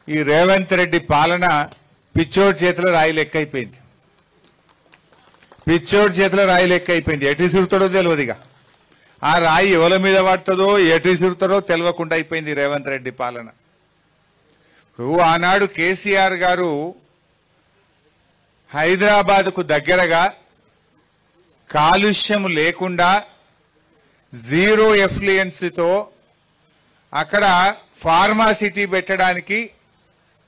ఈ రేవంత్ రెడ్డి పాలన పిచ్చోడి చేతిలో రాయి లెక్క అయిపోయింది. పిచ్చోడి చేతిలో రాయి లెక్క అయిపోయింది. ఎటు సిరుతాడో తెలియదు. ఇక ఆ రాయి ఎవరి మీద పడుతుందో ఎటు సిరుతాడో తెలియకుండా అయిపోయింది రేవంత్ రెడ్డి పాలన. ఆనాడు కేసీఆర్ గారు హైదరాబాద్కు దగ్గరగా కాలుష్యం లేకుండా జీరో ఎఫ్లుయెన్స్తో అక్కడ ఫార్మాసిటీ పెట్టడానికి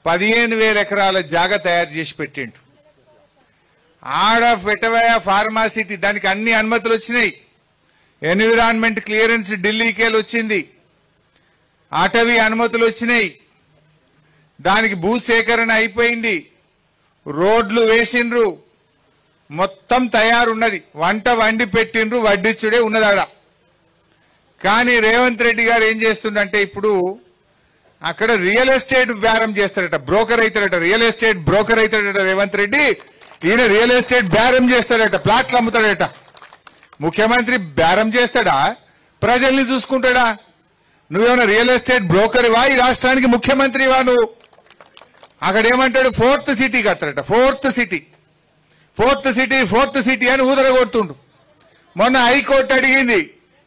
15,000 ఎకరాల జాగా తయారు చేసి పెట్టిండు. ఆడ పెట్టవయ ఫార్మాసిటీ, దానికి అన్ని అనుమతులు వచ్చినాయి. ఎన్విరాన్మెంట్ క్లియరెన్స్ ఢిల్లీకేలు వచ్చింది, అటవీ అనుమతులు వచ్చినాయి, దానికి భూసేకరణ అయిపోయింది, రోడ్లు వేసిండ్రు, మొత్తం తయారున్నది, వంట వండి పెట్టిండ్రు, వడ్డిచ్చుడే ఉన్నదాడ. కానీ రేవంత్ రెడ్డి గారు ఏం చేస్తుండంటే ఇప్పుడు అక్కడ రియల్ ఎస్టేట్ బేరం చేస్తాడట, బ్రోకర్ అవుతాడట, రియల్ ఎస్టేట్ బ్రోకర్ అవుతాడట రేవంత్ రెడ్డి. ఈయన రియల్ ఎస్టేట్ బేరం చేస్తాడట, ప్లాట్లు అమ్ముతాడట. ముఖ్యమంత్రి బేరం చేస్తాడా, ప్రజల్ని చూసుకుంటాడా? నువ్వేమైనా రియల్ ఎస్టేట్ బ్రోకర్వా, ఈ రాష్ట్రానికి ముఖ్యమంత్రివా నువ్వు? అక్కడ ఏమంటాడు, ఫోర్త్ సిటీ కట్టాడట, ఫోర్త్ సిటీ అని ఊదరగొడుతుండు. మొన్న హైకోర్టు అడిగింది,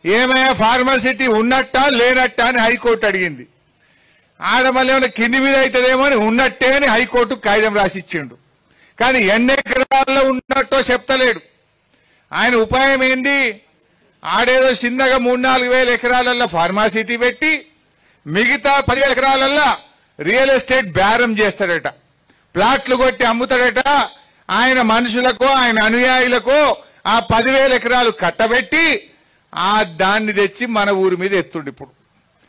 ఏమైనా ఫార్మసిటీ ఉన్నట్టా లేనట్టా అని హైకోర్టు అడిగింది. ఆడ మళ్ళీ ఏమైనా కింది మీద అవుతుందేమో అని ఉన్నట్టే అని హైకోర్టు కాగితం రాసిచ్చిండు. కానీ ఎన్ని ఎకరాల్లో ఉన్నట్టో చెప్తలేడు. ఆయన ఉపాయం ఏంది, ఆడేదో చిన్నగా 3-4 వేల ఎకరాలల్లో ఫార్మాసిటీ పెట్టి మిగతా 10,000 ఎకరాలల్లో రియల్ ఎస్టేట్ బేరం చేస్తాడట, ప్లాట్లు కొట్టి అమ్ముతాడట. ఆయన మనుషులకు ఆయన అనుయాయులకు ఆ 10,000 ఎకరాలు కట్టబెట్టి ఆ దాన్ని తెచ్చి మన ఊరి మీద ఎత్తుండు. ఇప్పుడు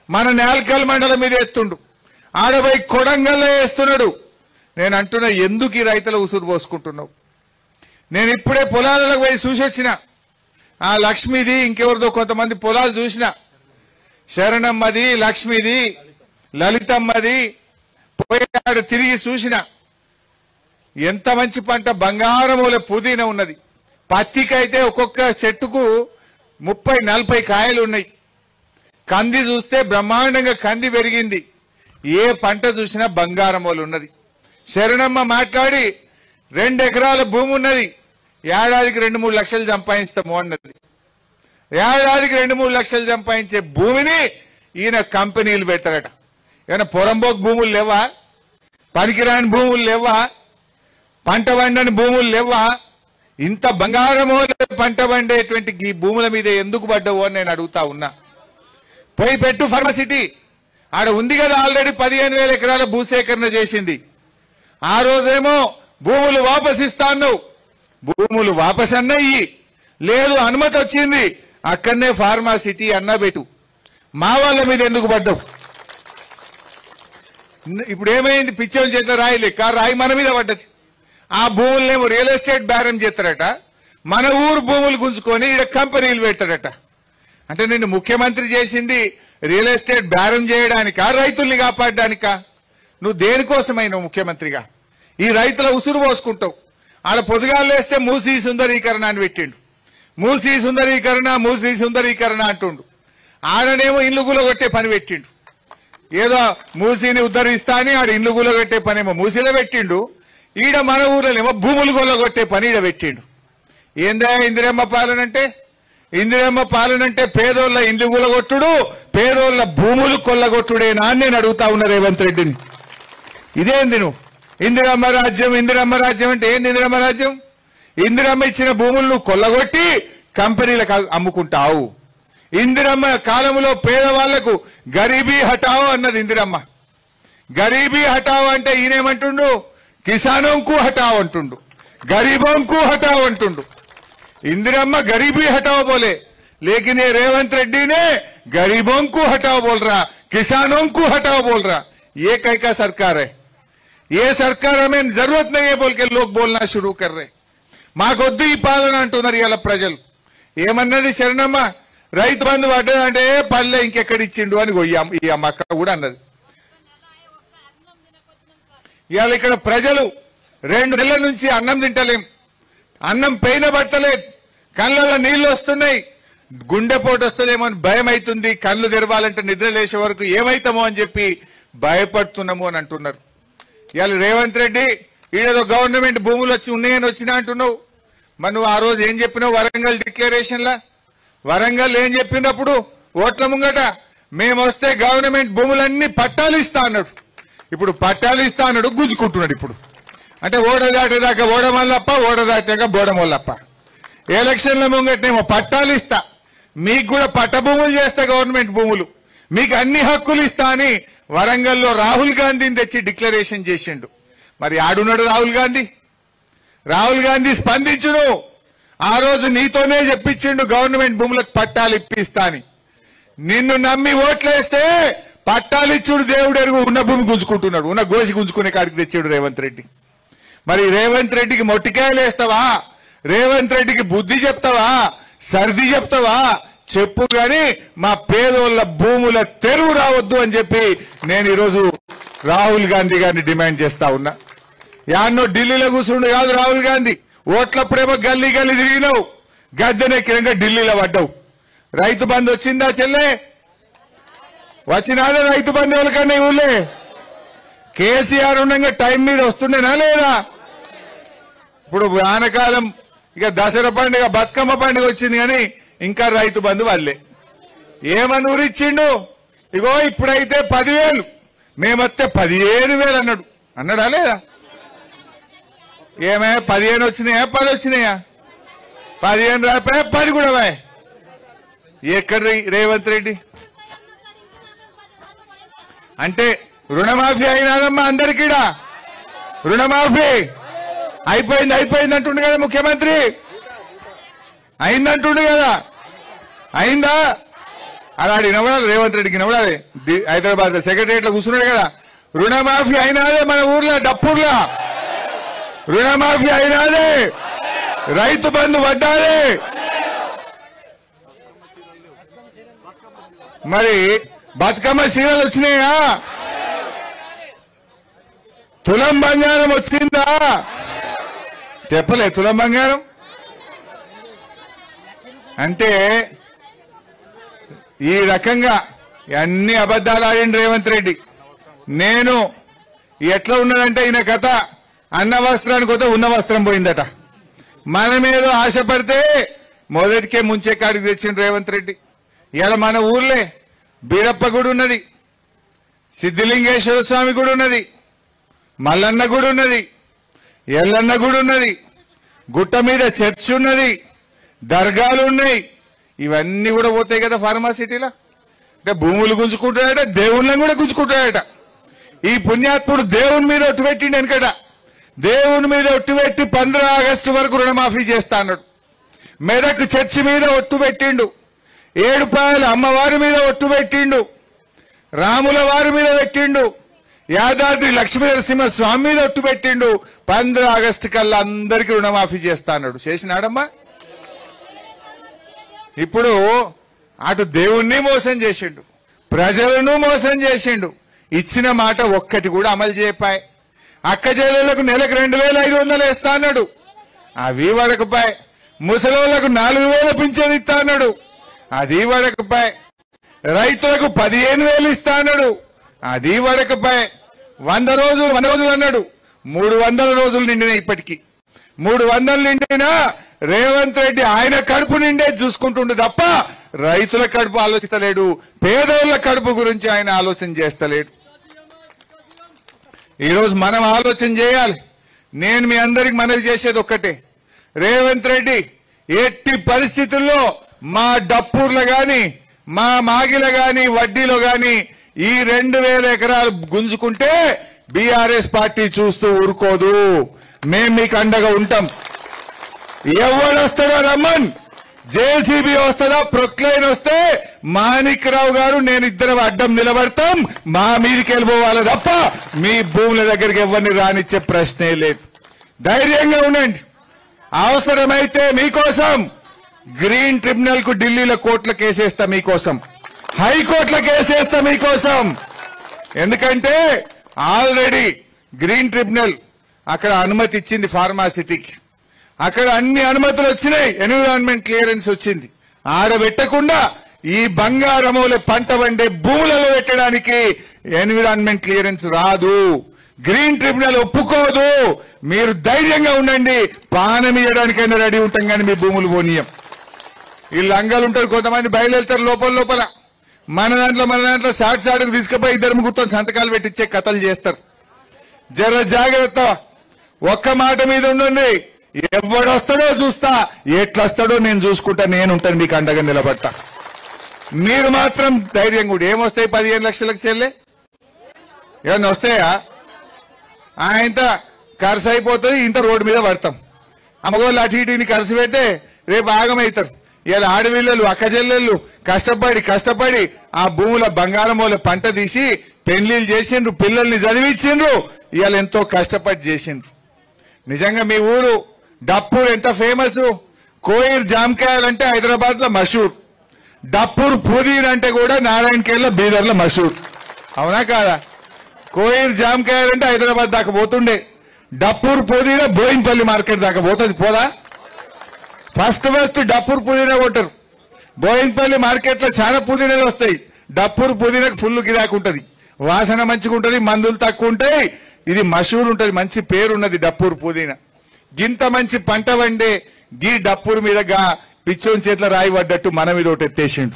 మన నేల్కల్ మండలం మీద ఎత్తుండు, ఆడపోయి కొడంగల్లో వేస్తున్నాడు. నేను అంటున్నా, ఎందుకు ఈ రైతుల ఉసురు పోసుకుంటున్నావు? నేను ఇప్పుడే పొలాలకు పోయి చూసి వచ్చిన. ఆ లక్ష్మిది ఇంకెవరిదో కొంతమంది పొలాలు చూసిన, శరణమ్మది, లక్ష్మిది, లలితమ్మది, పోయాడు తిరిగి చూసిన. ఎంత మంచి పంట, బంగారమూల పుదీనా ఉన్నది. పత్తికైతే ఒక్కొక్క చెట్టుకు 30-40 కాయలు ఉన్నాయి. కంది చూస్తే బ్రహ్మాండంగా కంది పెరిగింది. ఏ పంట చూసినా బంగారమూల ఉన్నది. శరణమ్మ మాట్లాడి 2 ఎకరాల భూమి ఉన్నది, ఏడాదికి 2-3 లక్షలు సంపాదిస్తాము అన్నది. ఏడాదికి 2-3 లక్షలు సంపాదించే భూమిని ఈయన కంపెనీలు పెడతారట. ఏమైనా పొరంబోక్ భూములు లేవా? పనికిరాని భూములు లేవా? పంట పండని భూములు లేవా? ఇంత బంగారమూల పంట పండేటువంటి ఈ భూముల మీద ఎందుకు పడ్డావు అని నేను అడుగుతా ఉన్నా. పోయి పెట్టు ఫార్మసిటీ, ఆడ ఉంది కదా ఆల్రెడీ 15,000 ఎకరాల భూసేకరణ చేసింది. ఆ రోజేమో భూములు వాపస్ ఇస్తాను, భూములు వాపస్ అన్నయ్యి లేదు, అనుమతి వచ్చింది, అక్కడనే ఫార్మాసిటీ అన్నా పెట్టు. మా వాళ్ళ మీద ఎందుకు పడ్డావు? ఇప్పుడు ఏమైంది, పిచ్చోని చేత రాయి లెక్క రాయి మన మీద పడ్డది. ఆ భూములనేమో రియల్ ఎస్టేట్ బేరం చేస్తారట, మన ఊరు భూములు గుంజుకొని ఇక్కడ కంపెనీలు పెడతాడట. అంటే నిన్ను ముఖ్యమంత్రి చేసింది రియల్ ఎస్టేట్ బేరం చేయడానికా, రైతుల్ని కాపాడడానికా? నువ్వు దేనికోసమైనావు ముఖ్యమంత్రిగా? ఈ రైతుల ఉసురు పోసుకుంటావు. ఆడ పొద్దుగాలు వేస్తే మూసీ సుందరీకరణ అని పెట్టిండు. మూసీ సుందరీకరణ అంటుండు. ఆడనేమో ఇల్లు గులగొట్టే పని పెట్టిండు. ఏదో మూసీని ఉద్ధరిస్తా అని ఆడ ఇల్లు గులగొట్టే పనేమో మూసీలో పెట్టిండు. ఈడ మన ఊర్లోనేమో భూములు కొల్లగొట్టే పని ఈడ పెట్టిండు. ఏందా ఇందిరమ్మ పాలన అంటే? ఇందిరమ్మ పాలన అంటే పేదోళ్ళ ఇండ్లు కూలగొట్టుడు, పేదోళ్ళ భూములు కొల్లగొట్టుడేనా అని నేను అడుగుతా ఉన్నా రేవంత్ రెడ్డిని. ఇదేంది నువ్వు ఇందిరమ్మ రాజ్యం అంటే ఏంది? ఇందిరమ్మ రాజ్యం, ఇందిరమ్మ ఇచ్చిన భూములు నువ్వు కొల్లగొట్టి కంపెనీలకు అమ్ముకుంటావు. ఇందిరమ్మ కాలంలో పేదవాళ్లకు గరీబీ హటావో అన్నది ఇందిరమ్మ. గరీబీ హటావో అంటే ఈయనేమంటుండు, కిసానోంకు హటావో అంటుండు, గరీబోంకు హటావో అంటుండు. इंदिरम्मा गरीबी हटाओ बोले, लेकिन ये रेवंत रेड्डी ने गरीबों को हटाओ बोल रहा, किसानों को हटाओ बोल रहा। ये कहीं का सरकार है? ये सरकार हमें जरूरत नहीं है बोल के लोग बोलना शुरू कर रहे। మాకొద్దు ఈ పాలన అంటున్నారు ఇయాల ప్రజలు. ఏమన్నది శరణమ్మ, రైతు బంధు పడ్డదంటే పల్లె ఇంకెక్కడ ఇచ్చిండు అని ఈ అమ్మక్క కూడా అన్నది. ఇయాల ఇక్కడ ప్రజలు 2 నెలల నుంచి అన్నం తింటలేం, అన్నం పైన పట్టలేదు, కళ్ళల్లో నీళ్లు వస్తున్నాయి, గుండెపోటు వస్తుందేమో అని భయం అవుతుంది, కళ్ళు తెరవాలంటే నిద్ర లేచే వరకు ఏమైతామో అని చెప్పి భయపడుతున్నాము అని అంటున్నారు. ఇవాళ రేవంత్ రెడ్డి ఈడేదో గవర్నమెంట్ భూములు ఉన్నాయని వచ్చినా అంటున్నావు. మరి నువ్వు ఆ రోజు ఏం చెప్పినావు వరంగల్ డిక్లరేషన్లా? వరంగల్ ఏం చెప్పినప్పుడు ఓట్ల ముంగట మేము వస్తే గవర్నమెంట్ భూములన్నీ పట్టాలు ఇస్తా అన్నాడు. ఇప్పుడు పట్టాలు ఇస్తా అన్నాడు, గుంజుకుంటున్నాడు. ఇప్పుడు అంటే ఓడ దాటేదాకా ఓడమల్లప్ప, ఓడ దాటాక బోడమల్లప్ప. ఎలక్షన్ల ముంగటనేమో పట్టాలు ఇస్తా, మీకు కూడా పట్ట భూములు చేస్తా, గవర్నమెంట్ భూములు మీకు అన్ని హక్కులు ఇస్తా అని వరంగల్లో రాహుల్ గాంధీని తెచ్చి డిక్లరేషన్ చేసిండు. మరి ఆడున్నాడు రాహుల్ గాంధీ? రాహుల్ గాంధీ స్పందించుడు. ఆ రోజు నీతోనే చెప్పించిండు గవర్నమెంట్ భూములకు పట్టాలు ఇప్పిస్తా అని. నిన్ను నమ్మి ఓట్లేస్తే పట్టాలు ఇచ్చుడు దేవుడు ఎరుగు, ఉన్న భూమి గుంజుకుంటున్నాడు, ఉన్న గోసి గుంజుకునే కాడికి తెచ్చాడు రేవంత్ రెడ్డి. మరి రేవంత్ రెడ్డికి మొట్టికాయలు వేస్తావా? రేవంత్ రెడ్డికి బుద్ధి చెప్తావా? సర్ది చెప్తావా? చెప్పు గాని మా పేదోళ్ళ భూముల తెరువు రావద్దు అని చెప్పి నేను ఈరోజు రాహుల్ గాంధీ గారిని డిమాండ్ చేస్తా ఉన్నా. యాన్నో ఢిల్లీలో కూర్చుండు కాదు రాహుల్ గాంధీ. ఓట్లప్పుడేమో గల్లీ గల్లీ తిరిగినావు, గద్దెనెక్కినాక ఢిల్లీలో పడ్డావు. రైతు బంధు వచ్చిందా చెల్లె? వచ్చినాదే రైతు బంధు ఎవరికన్నా ఊళ్ళే? కేసీఆర్ ఉండగా టైం మీద వస్తుండేనా లేదా? ఇప్పుడు వానకాలం ఇక దసరా పండుగ బతుకమ్మ పండుగ వచ్చింది కానీ ఇంకా రైతు బంధు వాళ్ళే. ఏమని ఊరిచ్చిండు? ఇగో ఇప్పుడైతే 10,000, మేమొస్తే 15,000 అన్నాడు. అన్నాడా లేదా? ఏమే 15 వచ్చినాయా 10 వచ్చినాయా? 15 రాపాయ 10 కూడా వాయ్. ఎక్కడ రేవంత్ రెడ్డి అంటే రుణమాఫీ అయినాదమ్మా అందరికీడా? రుణమాఫీ అయిపోయింది అంటుండు కదా ముఖ్యమంత్రి. అయిందంటుండు కదా, అయిందా? అలాంటి వినవడాలి రేవంత్ రెడ్డికి, వినవడాలి. హైదరాబాద్ సెక్రటరియట్లో కూర్చున్నాడు కదా. రుణమాఫీ అయినాదే మన ఊర్లో డప్పూర్లా, రుణమాఫీ అయినాదే, రైతు బంధు పడ్డాదే. మరి బతుకమ్మ సీరలు వచ్చినాయా? తులం బంగారం వచ్చిందా? చెప్పలే తులం బంగారం అంటే. ఈ రకంగా అన్ని అబద్ధాలు ఆడిండు రేవంత్ రెడ్డి. నేను ఎట్లా ఉన్నాడంటే ఈయన కథ, అన్న వస్త్రానికి పోతే ఉన్న వస్త్రం పోయిందట. మనమేదో ఆశపడితే మొదటికే ముంచే కాడికి తెచ్చిండు రేవంత్ రెడ్డి. ఇవాళ మన ఊర్లే బీరప్ప గుడి ఉన్నది, సిద్ధిలింగేశ్వర స్వామి గుడి ఉన్నది, మల్లన్న గుడి ఉన్నది, ఎల్లన్న గుడి ఉన్నది, గుట్ట మీద చర్చ్ ఉన్నది, దర్గాలు ఉన్నాయి. ఇవన్నీ కూడా పోతాయి కదా ఫార్మాసిటీలో. అంటే భూములు గుంజుకుంటాడట, దేవుళ్ళని కూడా గుంజుకుంటాడట. ఈ పుణ్యాత్ముడు దేవుని మీద ఒట్టు పెట్టిండు వెనకట. దేవుని మీద ఒట్టు పెట్టి 15 ఆగస్టు వరకు రుణమాఫీ చేస్తా అన్నాడు. మెదక్ చర్చి మీద ఒట్టు పెట్టిండు, ఏడుపాయల అమ్మవారి మీద ఒట్టు పెట్టిండు, రాముల వారి మీద పెట్టిండు, యాదాద్రి లక్ష్మీ నరసింహ స్వామి మీద ఒట్టు పెట్టిండు. 15 ఆగస్టు కల్లా అందరికీ రుణమాఫీ చేస్తా అన్నాడు. చేసినాడమ్మా? ఇప్పుడు అటు దేవుణ్ణి మోసం చేసిండు, ప్రజలను మోసం చేసిండు. ఇచ్చిన మాట ఒక్కటి కూడా అమలు చేయపాయ్. అక్క చెల్లెళ్లకు నెలకు 2,500 వేస్తా అన్నాడు, అవి వడకపాయ్. ముసలోళ్లకు 4,000 పింఛన్ ఇస్తా అన్నాడు, అది వడకపాయ్. రైతులకు 15,000 ఇస్తా అన్నాడు, అది వడకపాయ్. 100 రోజులు అన్నాడు, 300 రోజులు నిండినా. ఇప్పటికీ 300 నిండినా రేవంత్ రెడ్డి ఆయన కడుపు నిండే చూసుకుంటుండే తప్ప రైతుల కడుపు ఆలోచిస్తలేడు, పేదోళ్ల కడుపు గురించి ఆయన ఆలోచన చేస్తలేడు. ఈరోజు మనం ఆలోచన చేయాలి. నేను మీ అందరికి మనవి చేసేది ఒక్కటే, రేవంత్ రెడ్డి ఎట్టి పరిస్థితుల్లో మా డప్పూర్లో గాని, మా మాగిలో గాని, వడ్డీలో గాని ఈ 2,000 ఎకరాలు గుంజుకుంటే బీఆర్ఎస్ పార్టీ చూస్తూ ఊరుకోదు. మేం మీకు అండగా ఉంటాం. ఎవడొస్తాడో రమ్మన్, జేసీబీ వస్తుందా, ప్రొక్లైన్ వస్తే మాణిక్ రావు గారు నేను ఇద్దరం అడ్డం నిలబడతాం. మా మీదకి వెళ్ళిపోవాలి తప్ప మీ భూముల దగ్గరికి ఎవరిని రానిచ్చే ప్రశ్నే లేదు. ధైర్యంగా ఉండండి. అవసరమైతే మీకోసం గ్రీన్ ట్రిబ్యునల్ కు ఢిల్లీలో కోర్టుల కేసేస్తా మీకోసం, హైకోర్టుల కేసేస్తా మీకోసం. ఎందుకంటే ఆల్రెడీ గ్రీన్ ట్రిబ్యునల్ అక్కడ అనుమతి ఇచ్చింది ఫార్మాసిటీకి. అక్కడ అన్ని అనుమతులు వచ్చినాయి, ఎన్విరాన్మెంట్ క్లియరెన్స్ వచ్చింది. ఆడబెట్టకుండా ఈ బంగారముల పంట వండే భూములలో పెట్టడానికి ఎన్విరాన్మెంట్ క్లియరెన్స్ రాదు. గ్రీన్ ట్రిబ్యునల్ ఒప్పుకోదు. మీరు ధైర్యంగా ఉండండి, పానం ఇవ్వడానికైనా రెడీ ఉంటాం కానీ మీ భూములు పోనీయం. ఈ లంగాలు ఉంటారు, కొంతమంది బయలుదేరుతారు లోపల మన దాంట్లో సాటుకు తీసుకుపోయి ఇద్దరు ముగ్గురుతో సంతకాలు పెట్టించే కథలు చేస్తారు. జర జాగ్రత్త, ఒక్క మాట మీద ఉండండి. ఎవడొస్తాడో చూస్తా, ఎట్లొస్తాడో నేను చూసుకుంటా, నేనుంటాను మీకు అండగా నిలబడతా. మీరు మాత్రం ధైర్యం కూడా. ఏమొస్తాయి 15 లక్షలకు చెల్లె? ఏమన్నా వస్తాయా? ఇంత ఖర్చు అయిపోతుంది, ఇంత రోడ్డు మీద పడతాం. అమ్మగోళ్ళు అటు ఇటుని ఖర్చు పెడితే రేపు ఆగమవుతారు. ఇలా ఆడపిల్లలు అక్క చెల్లెళ్ళు కష్టపడి ఆ భూముల బంగారం వాళ్ళ పంట తీసి పెళ్లిళ్ళు చేసిండ్రు, పిల్లల్ని చదివించిండ్రు, ఇవాళ ఎంతో కష్టపడి చేసిండ్రు. నిజంగా మీ ఊరు డప్పూర్ ఎంత ఫేమస్. కోయిర్ జామకాయలు అంటే హైదరాబాద్ లో మషూర్, డప్పూర్ పుదీన్ అంటే కూడా నారాయణఖేడ్లో బీదర్లో మషూర్. అవునా కాదా? కోయిర్ జామకాయలు అంటే హైదరాబాద్ దాకా పోతుండే, డప్పూర్ పుదీనా బోయిన్పల్లి మార్కెట్ దాకా పోతుంది. పోదా? ఫస్ట్ డప్పూర్ పుదీనా కొట్టరు. బోయిన్పల్లి మార్కెట్ లో చాలా పుదీనాలు వస్తాయి. డప్పూర్ పుదీనాకు ఫుల్ గిరాకు ఉంటది, వాసన మంచిగా ఉంటది, మందులు తక్కువ ఉంటాయి. ఇది మషూర్ ఉంటది, మంచి పేరున్నది డప్పూర్ పుదీనా. గింత మంచి పంట వండే గీ డప్పూర్ మీదగా పిచ్చోని చేతిలో రాయి పడ్డట్టు మన మీద ఒకటి ఎత్తేసిండు.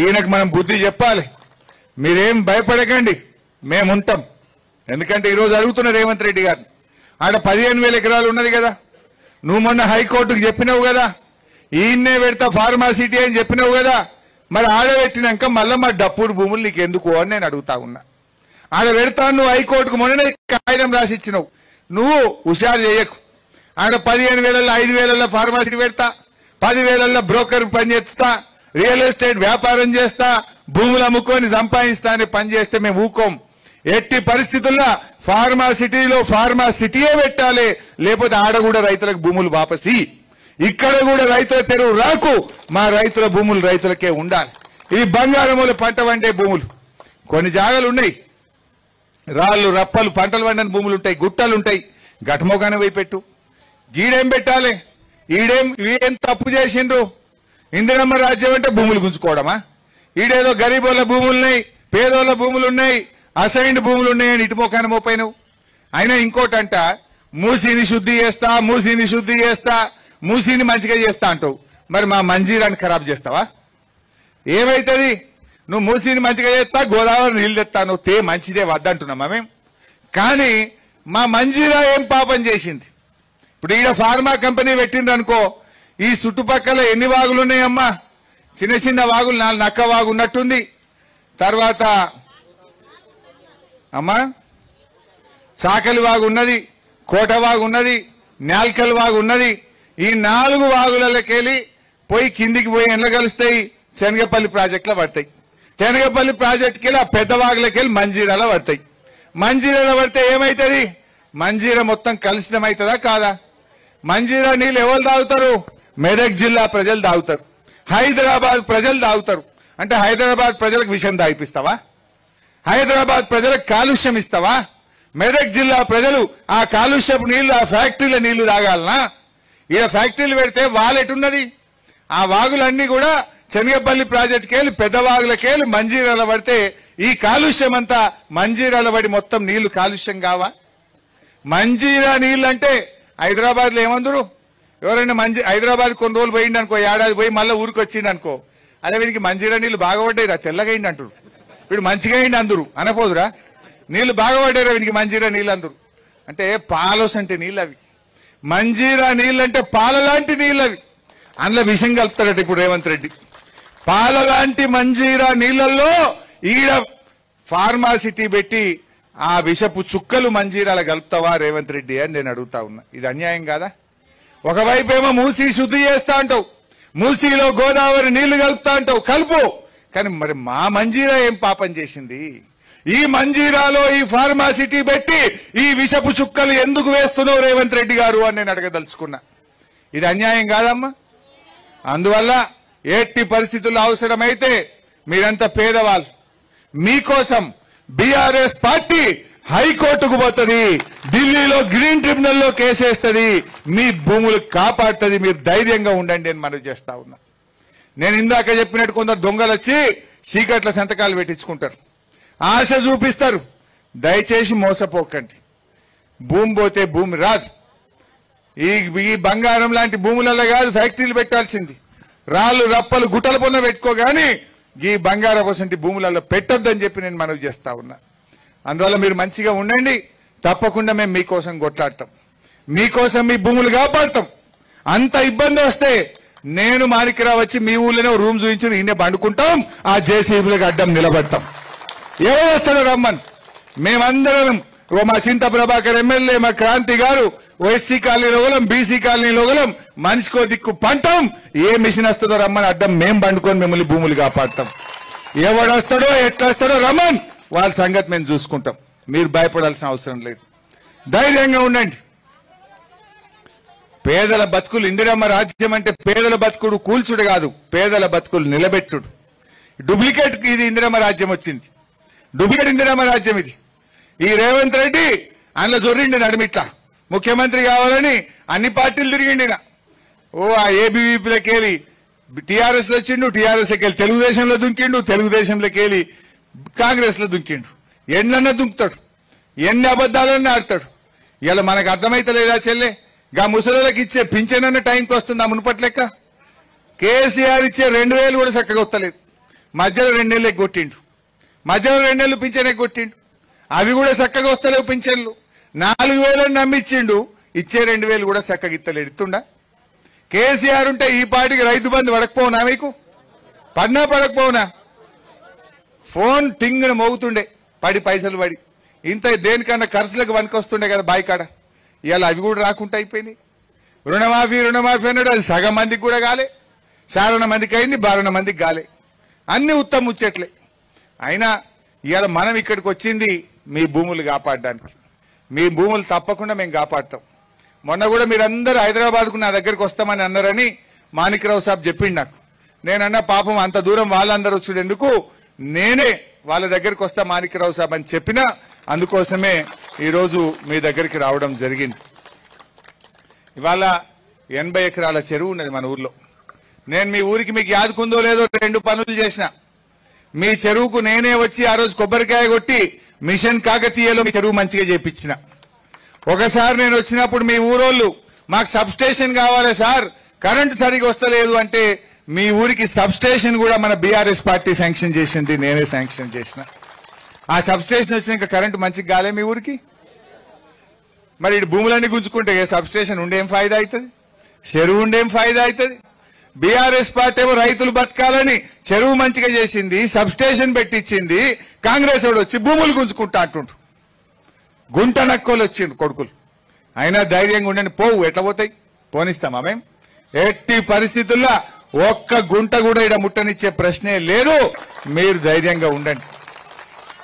ఈయనకు మనం బుద్ధి చెప్పాలి. మీరేం భయపడకండి, మేముంటాం. ఎందుకంటే ఈరోజు అడుగుతున్న రేవంత్ రెడ్డి గారు, ఆడ 15,000 ఎకరాలు ఉన్నది కదా, నువ్వు మొన్న హైకోర్టుకు చెప్పినావు కదా, ఈయన్నే పెడతా ఫార్మాసిటీ అని చెప్పినావు కదా, మరి ఆడ పెట్టినాక మళ్ళీ మా డప్పూర్ భూములు నీకు ఎందుకు అని నేను అడుగుతా ఉన్నా. ఆడ పెడతాను, నువ్వు హైకోర్టుకు మొన్ననే కాగితం రాసిచ్చినావు. నువ్వు హుషారు చేయకు. ఆడ 15,000 5,000 ఫార్మాసిటీ పెడతా, 10,000 బ్రోకర్ పని చేస్తా, రియల్ ఎస్టేట్ వ్యాపారం చేస్తా, భూములు అమ్ముకొని సంపాదిస్తా అని పని చేస్తే మేము ఊకోం. ఎట్టి పరిస్థితుల్లో ఫార్మాసిటీయే పెట్టాలి, లేకపోతే ఆడ కూడా రైతులకు భూములు వాపసి, ఇక్కడ కూడా రైతుల తెరువు రాకు, మా రైతుల భూములు రైతులకే ఉండాలి. ఇది బంగారముల పంట వండే భూములు. కొన్ని జాగాలు ఉన్నాయి, రాళ్ళు రప్పలు పంటలు వండని భూములు ఉంటాయి, గుట్టలు ఉంటాయి. గటమోగానే పోయి పెట్టు. గీడేం పెట్టాలి? ఈడేం తప్పు చేసిండ్రు? ఇందిరమ్మ రాజ్యం అంటే భూములు గుంజుకోవడమా? ఈడేదో గరీబోళ్ళ భూములున్నాయి, పేదోళ్ళ భూములు ఉన్నాయి, అసైన్డ్ భూములు ఉన్నాయని ఇటు మోకాన మోపోయినావు. అయినా ఇంకోటంట, మూసీని శుద్ధి చేస్తా, మూసీని మంచిగా చేస్తా అంటావు. మరి మా మంజీరాన్ని ఖరాబ్ చేస్తావా? ఏమైతుంది? నువ్వు మూసీని మంచిగా చేస్తా, గోదావరి నీళ్ళు తెస్తా, నువ్వు తే మంచిదే వద్దంటున్నామా మేము? కానీ మా మంజీరా ఏం పాపం చేసింది? ఇప్పుడు ఈడ ఫార్మా కంపెనీ పెట్టిండ్రు అనుకో, ఈ చుట్టుపక్కల ఎన్ని వాగులు ఉన్నాయమ్మా? చిన్న వాగులు, 4 నక్క వాగు ఉన్నట్టుంది. తర్వాత అమ్మా చాకలి వాగు ఉన్నది, కోట వాగు ఉన్నది, నాల్కల్ వాగు ఉన్నది. ఈ 4 వాగులకెళ్ళి పోయి కిందికి పోయి ఎండ్ల కలుస్తాయి, శనగపల్లి ప్రాజెక్టులో పడతాయి. శనగపల్లి ప్రాజెక్టుకి వెళ్ళి ఆ పెద్ద వాగులకెళ్ళి మంజీరాలో పడతాయి. మంజీరాలో పడితే ఏమవుతుంది? మంజీరా మొత్తం కలుషితం అవుతుందా కాదా? మంజీరా నీళ్ళు ఎవరు తాగుతారు? మెదక్ జిల్లా ప్రజలు తాగుతారు, హైదరాబాద్ ప్రజలు తాగుతారు. అంటే హైదరాబాద్ ప్రజలకు విషయం తాగిపిస్తావా? హైదరాబాద్ ప్రజలకు కాలుష్యం ఇస్తావా? మెదక్ జిల్లా ప్రజలు ఆ కాలుష్యపు నీళ్లు, ఆ ఫ్యాక్టరీల నీళ్లు తాగాలనా? ఈడ ఫ్యాక్టరీలు పెడితే వాలెటున్నది? ఆ వాగులన్నీ కూడా శనగపల్లి ప్రాజెక్టుకి వెళ్ళి పెద్ద వాగులకెళ్ళి మంజీరాల పడితే ఈ కాలుష్యం అంతా మంజీరాల పడి మొత్తం నీళ్లు కాలుష్యం కావా? మంజీరా నీళ్ళు అంటే హైదరాబాద్ లో ఏమందరు? ఎవరైనా హైదరాబాద్ కొన్ని రోజులు పోయింది అనుకో, ఏడాది పోయి మళ్ళీ ఊరికి వచ్చింది అనుకో, అదే వీడికి మంజీరా నీళ్లు బాగా పడ్డాయిరా, తెల్లగా అయింది అంటారు. వీడు మంచిగా అయింది అందరు అనపోదురా, నీళ్లు బాగా పడ్డాయిరా వీనికి మంజీరా నీళ్ళు అందరు. అంటే పాలోస్ అంటే నీళ్ళు అవి, మంజీరా నీళ్ళు అంటే పాల లాంటి నీళ్ళు అవి. అందులో విషం కలుపుతాడట ఇప్పుడు రేవంత్ రెడ్డి. పాల లాంటి మంజీరా నీళ్లలో ఈడ ఫార్మాసిటీ పెట్టి ఆ విషపు చుక్కలు మంజీరాల కలుపుతావా రేవంత్ రెడ్డి అని నేను అడుగుతా ఉన్నా. ఇది అన్యాయం కాదా? ఒకవైపు ఏమో మూసీ శుద్ధి చేస్తా అంటావు, మూసీలో గోదావరి నీళ్లు కలుపుతా అంటావు, కలుపు. కానీ మరి మా మంజీరా ఏం పాపం చేసింది? ఈ మంజీరాలో ఈ ఫార్మాసిటీ పెట్టి ఈ విషపు చుక్కలు ఎందుకు వేస్తున్నావు రేవంత్ రెడ్డి గారు అని నేను అడగదలుచుకున్నా. ఇది అన్యాయం కాదమ్మా? అందువల్ల ఎట్టి పరిస్థితుల్లో అవసరమైతే మీరంతా పేదవాళ్ళు, మీకోసం బీఆర్ఎస్ పార్టీ హైకోర్టుకు పోతుంది, ఢిల్లీలో గ్రీన్ ట్రిబ్యునల్లో కేసేస్తుంది, మీ భూములు కాపాడుతుంది. మీరు ధైర్యంగా ఉండండి అని మనవి చేస్తా ఉన్నా. నేను ఇందాక చెప్పినట్టు కొందరు దొంగలు వచ్చి చీకట్ల సంతకాలు పెట్టించుకుంటారు, ఆశ చూపిస్తారు, దయచేసి మోసపోకండి. భూమి పోతే భూమి రాదు. ఈ బంగారం లాంటి భూములలో కాదు ఫ్యాక్టరీలు పెట్టాల్సింది. రాళ్ళు రప్పలు గుట్టల పొన్న పెట్టుకోగాని ఈ బంగారం వసంటి భూములలో పెట్టొద్దని చెప్పి నేను మనవి చేస్తా ఉన్నా. అందువల్ల మీరు మంచిగా ఉండండి. తప్పకుండా మేము మీకోసం కొట్లాడతాం, మీకోసం మీ భూములు కాపాడతాం. అంత ఇబ్బంది వస్తే నేను మాణిక్యరావు వచ్చి మీ ఊళ్ళోనే రూమ్ చూపించి ఈయనే పండుకుంటాం, ఆ జేసీబీలకు అడ్డం నిలబడతాం. ఎవరు వస్తాడో రమ్మని మేమందరం, మా చింత ప్రభాకర్ ఎమ్మెల్యే, మా క్రాంతి గారు, ఓఎస్సీ కాలనీలో గలం, బీసీ కాలనీలో గలం, మనిషికో దిక్కు పంటాం. ఏ మిషన్ వస్తుందో రమ్మని అడ్డం మేము పండుకొని మిమ్మల్ని భూములు కాపాడతాం. ఎవడొస్తాడో ఎట్లా వస్తాడో రమ్మని వాళ్ళ సంగతి మేము చూసుకుంటాం. మీరు భయపడాల్సిన అవసరం లేదు. ధైర్యంగా ఉండండి. పేదల బతుకులు, ఇందిరమ్మ రాజ్యం అంటే పేదల బతుకుడు కూల్చుడు కాదు, పేదల బతుకులు నిలబెట్టుడు. డూప్లికేట్ ఇది ఇందిరమ్మ రాజ్యం వచ్చింది, డూప్లికేట్ ఇందిరమ్మ రాజ్యం ఇది. ఈ రేవంత్ రెడ్డి అందులో జొర్రిండి నడిమిట్లా ముఖ్యమంత్రి కావాలని అన్ని పార్టీలు తిరిగిండిన. ఆ ఏబీవీపీలోకి వెళ్ళి టీఆర్ఎస్ లో వచ్చిండు, టీఆర్ఎస్లోకి వెళ్ళి తెలుగుదేశంలో దుంకిండు, తెలుగుదేశంలోకి వెళ్ళి కాంగ్రెస్ లో దుంకిండు. ఎన్నన్నా దుంకుతాడు, ఎన్ని అబద్ధాలన్నా ఆడతాడు. ఇలా మనకు అర్థమైతలేదా చెల్లె? గా ముసలికి ఇచ్చే పింఛనన్న టైంకి వస్తుంది ఆ మునుపటి లెక్క. కేసీఆర్ ఇచ్చే 2000 కూడా చక్కగా వస్తలేదు. మధ్యలో 2 నెలలు కొట్టిండు, మధ్యలో 2 నెలలు పింఛనే కొట్టిండు. అవి కూడా చక్కగా వస్తలేవు పింఛన్లు. 4000 నమ్మిచ్చిండు, ఇచ్చే 2000 కూడా చక్కగా ఇస్తలేడు. ఇస్తుండా? కేసీఆర్ ఉంటే ఈ పాటికి రైతు బంధు పడకపోవునా, మీకు పడినా పడకపోవునా? ఫోన్ టింగ్ను మోగుతుండే, పడి పైసలు పడి ఇంత దేనికన్నా ఖర్చులకు వనకొస్తుండే కదా బాయికాడ. ఇవాళ అవి కూడా రాకుండా అయిపోయినాయి. రుణమాఫీ అన్నాడు, అది సగం మందికి కూడా కాలే, చారణ మందికి అయింది, 12 మందికి కాలే. అన్ని ఉత్తమ ముచ్చట్లే. అయినా ఇవాళ మనం ఇక్కడికి వచ్చింది మీ భూములు కాపాడడానికి. మీ భూములు తప్పకుండా మేము కాపాడతాం. మొన్న కూడా మీరందరూ హైదరాబాద్కు నా దగ్గరికి వస్తామని అన్నారని మాణిక్యరావు సాబ్ చెప్పిండు నాకు. నేనన్నా పాపం అంత దూరం వాళ్ళందరూ వచ్చుడు ఎందుకు, నేనే వాళ్ళ దగ్గరికి వస్తా మాణిక్యరావు సాబ్ అని చెప్పినా, అందుకోసమే ఈరోజు మీ దగ్గరికి రావడం జరిగింది. ఇవాళ 80 ఎకరాల చెరువు ఉన్నది మన ఊర్లో. నేను మీ ఊరికి మీకు యాదుకుందో లేదో 2 పనులు చేసిన. మీ చెరువుకు నేనే వచ్చి ఆ రోజు కొబ్బరికాయ కొట్టి మిషన్ కాకతీయలో మీ చెరువు మంచిగా చేపించిన. ఒకసారి నేను వచ్చినప్పుడు మీ ఊరోళ్ళు మాకు సబ్ స్టేషన్ కావాలి సార్, కరెంటు సరిగా వస్తలేదు అంటే మీ ఊరికి సబ్ స్టేషన్ కూడా మన బీఆర్ఎస్ పార్టీ శాంక్షన్ చేసింది, నేనే శాంక్షన్ చేసిన. ఆ సబ్ స్టేషన్ వచ్చినాక కరెంటు మంచిగా కాలే మీ ఊరికి. మరి ఇటు భూములన్నీ గుంజుకుంటే సబ్ స్టేషన్ ఉండేం ఫాయిదా అవుతుంది, చెరువు ఉండేం ఫాయిదా అవుతుంది? బీఆర్ఎస్ పార్టీ ఏమో రైతులు బతకాలని చెరువు మంచిగా చేసింది, సబ్ స్టేషన్ పెట్టించింది. కాంగ్రెస్ వాడు వచ్చి భూములు గుంజుకుంటా అంటుండ్రు. గుంట నక్కోలు వచ్చిండు కొడుకులు. అయినా ధైర్యంగా ఉండండి. పోవు ఎట్లా పోతాయి? పోనిస్తామా మేము? ఎట్టి పరిస్థితుల్లో ఒక్క గుంట కూడా ఇక్కడ ముట్టనిచ్చే ప్రశ్నే లేదు. మీరు ధైర్యంగా ఉండండి.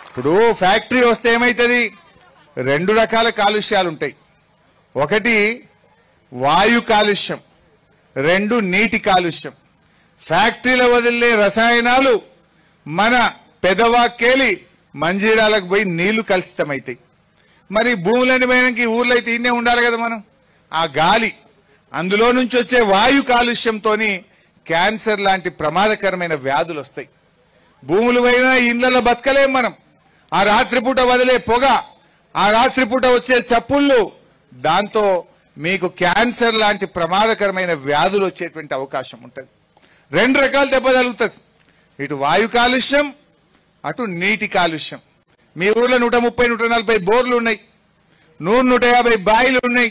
ఇప్పుడు ఫ్యాక్టరీ వస్తే ఏమైతుంది? 2 రకాల కాలుష్యాలు ఉంటాయి. ఒకటి వాయు కాలుష్యం, 2 నీటి కాలుష్యం. ఫ్యాక్టరీలో వదిలే రసాయనాలు మన పెదవాకేలి మంజీరాలకు పోయి నీళ్లు కలుషితమవుతాయి. మరి భూములని పోయినాక ఊర్లో అయితే ఇన్నే ఉండాలి కదా మనం. ఆ గాలి, అందులో నుంచి వచ్చే వాయు కాలుష్యంతో క్యాన్సర్ లాంటి ప్రమాదకరమైన వ్యాధులు వస్తాయి. భూములు పోయినా ఇళ్లలో బతకలేం మనం. ఆ రాత్రిపూట వదిలే పొగ, ఆ రాత్రిపూట వచ్చే చప్పుళ్ళు, దాంతో మీకు క్యాన్సర్ లాంటి ప్రమాదకరమైన వ్యాధులు వచ్చేటువంటి అవకాశం ఉంటుంది. 2 రకాల దెబ్బ తగులుతుంది. ఇటు వాయు కాలుష్యం, అటు నీటి కాలుష్యం. మీ ఊర్లో 130-140 బోర్లు ఉన్నాయి, 100-150 బాయిలు ఉన్నాయి.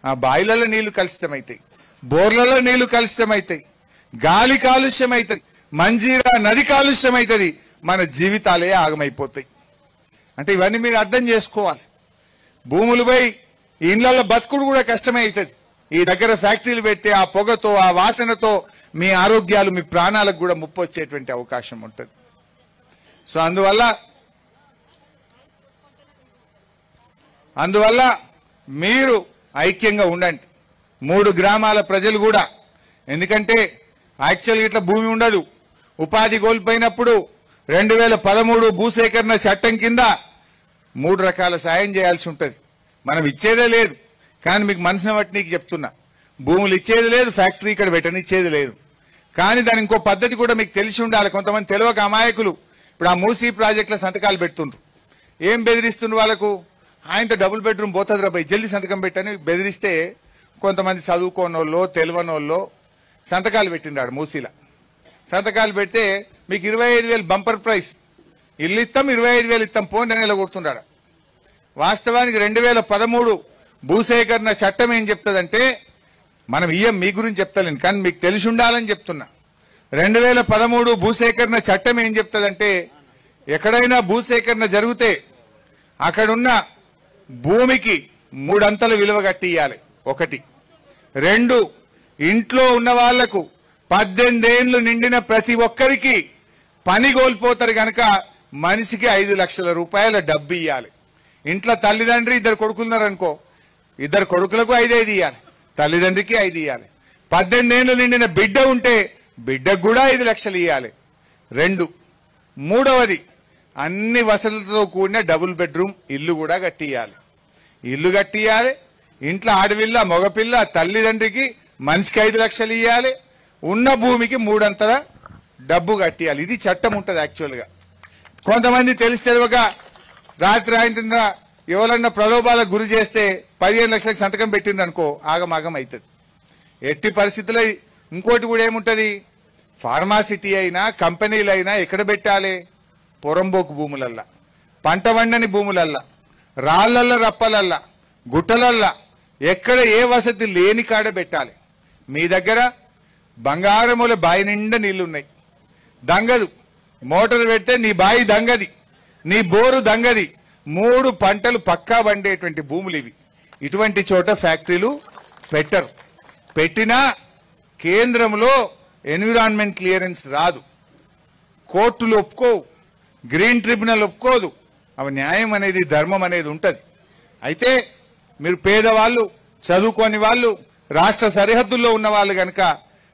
ఆ బాయిలలో నీళ్లు కలుషితమవుతాయి, బోర్లలో నీళ్లు కలుషితమవుతాయి, గాలి కాలుష్యం అవుతుంది, మంజీరా నది కాలుష్యం అవుతుంది. మన జీవితాలే ఆగమైపోతాయి. అంటే ఇవన్నీ మీరు అర్థం చేసుకోవాలి. భూములు పోయి ఇళ్లలో బతుకుడు కూడా కష్టమే అవుతుంది. ఈ దగ్గర ఫ్యాక్టరీలు పెట్టి ఆ పొగతో, ఆ వాసనతో మీ ఆరోగ్యాలు, మీ ప్రాణాలకు కూడా ముప్పు వచ్చేటువంటి అవకాశం ఉంటుంది. సో అందువల్ల మీరు ఐక్యంగా ఉండండి. 3 గ్రామాల ప్రజలు కూడా. ఎందుకంటే యాక్చువల్గా ఇట్లా భూమి ఉండదు. ఉపాధి కోల్పోయినప్పుడు 2013 భూసేకరణ చట్టం కింద 3 రకాల సాయం చేయాల్సి ఉంటుంది. మనం ఇచ్చేదే లేదు, కానీ మీకు మనసున బట్టి నీకు చెప్తున్నా, భూములు ఇచ్చేది లేదు, ఫ్యాక్టరీ ఇక్కడ పెట్టనిచ్చేది లేదు. కానీ దాని ఇంకో పద్ధతి కూడా మీకు తెలిసి ఉండాలి. కొంతమంది తెలియక అమాయకులు ఇప్పుడు ఆ మూసీ ప్రాజెక్టుల సంతకాలు పెడుతుండ్రు. ఏం బెదిరిస్తున్న వాళ్ళకు ఆయనతో డబుల్ బెడ్రూమ్ పోతుంది రాబాయి జల్దీ సంతకం పెట్టని బెదిరిస్తే కొంతమంది చదువుకోనోళ్ళో తెలియనోళ్ళో సంతకాలు పెట్టిండాడు మూసీల సంతకాలు పెడితే మీకు 25,000 బంపర్ ప్రైస్ ఇల్లు ఇస్తాం 25,000 ఇస్తాం పోండి అని కొడుతున్నాడు. వాస్తవానికి 2013 భూసేకరణ చట్టం ఏం చెప్తుందంటే మనం ఇయ్యం మీ గురించి చెప్తలేను కానీ మీకు తెలిసి ఉండాలని చెప్తున్నా. 2013 భూసేకరణ చట్టం ఏం చెప్తుందంటే ఎక్కడైనా భూసేకరణ జరిగితే అక్కడున్న భూమికి 3 అంతల విలువ కట్టి ఇవ్వాలి. 1 2 ఇంట్లో ఉన్న వాళ్లకు 18 ఏళ్లు నిండిన ప్రతి ఒక్కరికి పని కోల్పోతారు కనుక మనిషికి 5 లక్షల రూపాయల డబ్బు ఇవ్వాలి. ఇంట్లో తల్లిదండ్రి 2 కొడుకులున్నారు అనుకో 2 కొడుకులకు 5 ఇవ్వాలి తల్లిదండ్రికి 5 ఇవ్వాలి. 18 ఏళ్లు నిండిన బిడ్డ ఉంటే బిడ్డకు కూడా 5 లక్షలు ఇవ్వాలి. 2 మూడవది అన్ని వసతులతో కూడిన డబుల్ బెడ్రూమ్ ఇల్లు కూడా కట్టియాలి. ఇల్లు కట్టియాలి. ఇంట్లో ఆడపిల్ల మగపిల్ల తల్లిదండ్రికి మనిషికి 5 లక్షలు ఇవ్వాలి. ఉన్న భూమికి 3 అంతల డబ్బు కట్టియాలి. ఇది చట్టం ఉంటుంది. యాక్చువల్గా కొంతమంది తెలిస్తే ఒక రాత్రి ఆయన ఎవరన్నా ప్రలోభాలకు గురి చేస్తే 15 లక్షలకు సంతకం పెట్టింది అనుకో ఆగమాగం అవుతుంది. ఎట్టి పరిస్థితుల్లో ఇంకోటి కూడా ఏముంటది ఫార్మాసిటీ అయినా కంపెనీలు అయినా ఎక్కడ పెట్టాలి పొరంబోకు భూములల్లా పంట వండని భూములల్లా రాళ్లల్ల రప్పలల్లా గుట్టలల్లా ఎక్కడ ఏ వసతి లేని కాడ పెట్టాలి. మీ దగ్గర బంగారముల బాయి నిండా నీళ్లున్నాయి దంగదు మోటార్ పెడితే నీ బాయి దంగది నీ బోరు దంగది 3 పంటలు పక్కా వండేటువంటి భూములు ఇవి. ఇటువంటి చోట ఫ్యాక్టరీలు పెట్టరు. పెట్టినా కేంద్రంలో ఎన్విరాన్మెంట్ క్లియరెన్స్ రాదు. కోర్టులు ఒప్పుకోవు. గ్రీన్ ట్రిబ్యునల్ ఒప్పుకోదు. అవి న్యాయం అనేది ధర్మం అనేది ఉంటుంది. అయితే మీరు పేదవాళ్ళు చదువుకోని వాళ్ళు రాష్ట్ర సరిహద్దుల్లో ఉన్న వాళ్ళు కనుక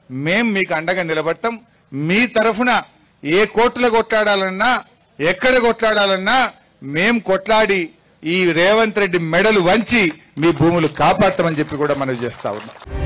మేం మీకు అండగా నిలబడతాం. మీ తరఫున ఏ కోర్టులో కొట్లాడాలన్నా ఎక్కడ కొట్లాడాలన్నా మేం కొట్లాడి ఈ రేవంత్ రెడ్డి మెడలు వంచి మీ భూములు కాపాడతామని చెప్పి కూడా మనం చేస్తా ఉన్నాం.